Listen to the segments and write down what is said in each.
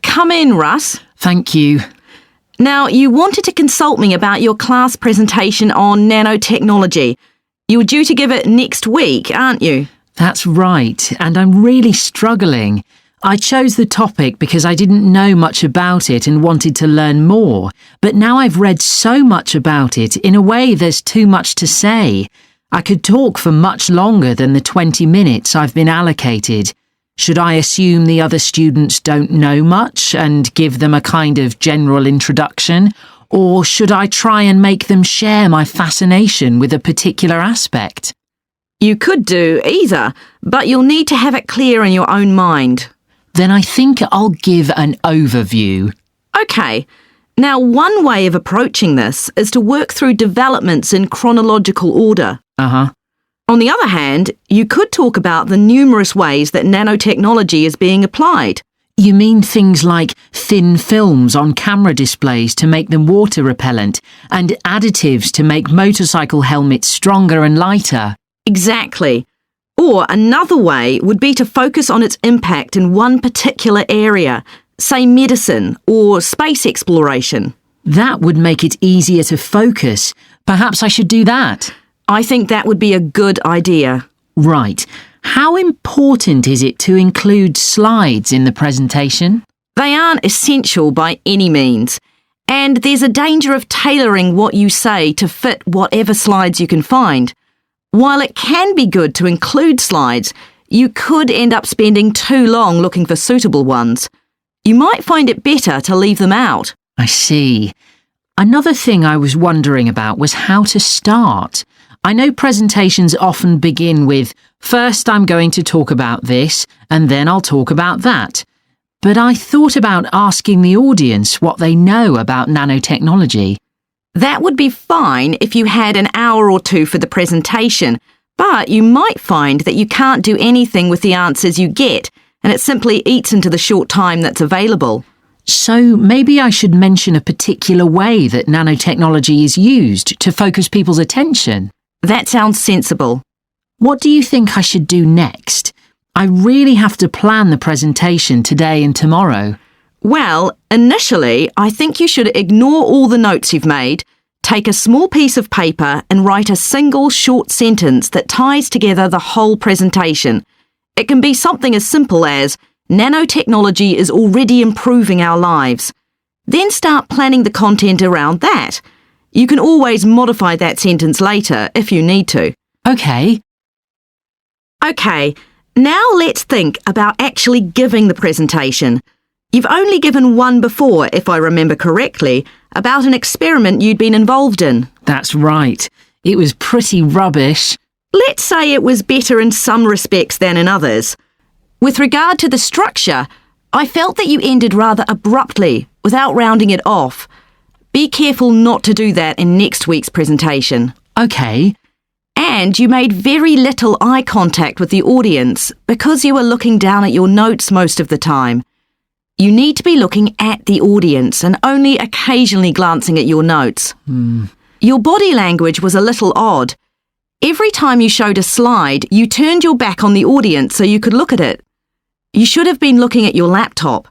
Come in, Russ. Thank you. Now, you wanted to consult me about your class presentation on nanotechnology. You were due to give it next week, aren't you? That's right, and I'm really struggling. I chose the topic because I didn't know much about it and wanted to learn more, but now I've read so much about it, in a way there's too much to say. I could talk for much longer than the 20 minutes I've been allocated. Should I assume the other students don't know much and give them a kind of general introduction? Or should I try and make them share my fascination with a particular aspect? You could do either, but you'll need to have it clear in your own mind. Then I think I'll give an overview. OK. Now, one way of approaching this is to work through developments in chronological order. Uh-huh. On the other hand, you could talk about the numerous ways that nanotechnology is being applied. You mean things like thin films on camera displays to make them water repellent and additives to make motorcycle helmets stronger and lighter? Exactly. Or another way would be to focus on its impact in one particular area, say medicine or space exploration. That would make it easier to focus. Perhaps I should do that. I think that would be a good idea. Right. How important is it to include slides in the presentation? They aren't essential by any means, and there's a danger of tailoring what you say to fit whatever slides you can find. While it can be good to include slides, you could end up spending too long looking for suitable ones. You might find it better to leave them out. I see. Another thing I was wondering about was how to start. I know presentations often begin with, first I'm going to talk about this, and then I'll talk about that. But I thought about asking the audience what they know about nanotechnology. That would be fine if you had an hour or two for the presentation, but you might find that you can't do anything with the answers you get, and it simply eats into the short time that's available. So maybe I should mention a particular way that nanotechnology is used to focus people's attention. That sounds sensible. What do you think I should do next? I really have to plan the presentation today and tomorrow. Well, initially, I think you should ignore all the notes you've made, take a small piece of paper and write a single short sentence that ties together the whole presentation. It can be something as simple as, nanotechnology is already improving our lives. Then start planning the content around that. You can always modify that sentence later if you need to. OK. OK, now let's think about actually giving the presentation. You've only given one before, if I remember correctly, about an experiment you'd been involved in. That's right. It was pretty rubbish. Let's say it was better in some respects than in others. With regard to the structure, I felt that you ended rather abruptly, without rounding it off. Be careful not to do that in next week's presentation. OK. And you made very little eye contact with the audience because you were looking down at your notes most of the time. You need to be looking at the audience and only occasionally glancing at your notes. Your body language was a little odd. Every time you showed a slide, you turned your back on the audience so you could look at it. You should have been looking at your laptop.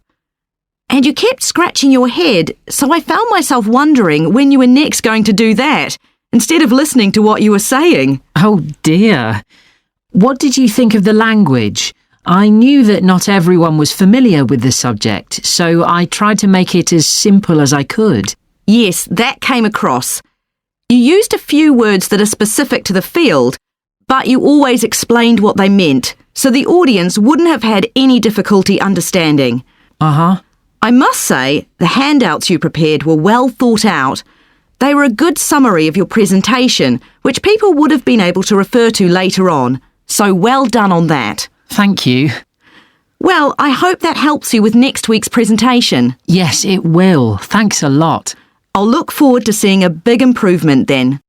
And you kept scratching your head, so I found myself wondering when you were next going to do that, instead of listening to what you were saying. Oh dear. What did you think of the language? I knew that not everyone was familiar with the subject, so I tried to make it as simple as I could. Yes, that came across. You used a few words that are specific to the field, but you always explained what they meant, so the audience wouldn't have had any difficulty understanding. Uh-huh. I must say, the handouts you prepared were well thought out. They were a good summary of your presentation, which people would have been able to refer to later on. So well done on that. Thank you. Well, I hope that helps you with next week's presentation. Yes, it will. Thanks a lot. I'll look forward to seeing a big improvement then.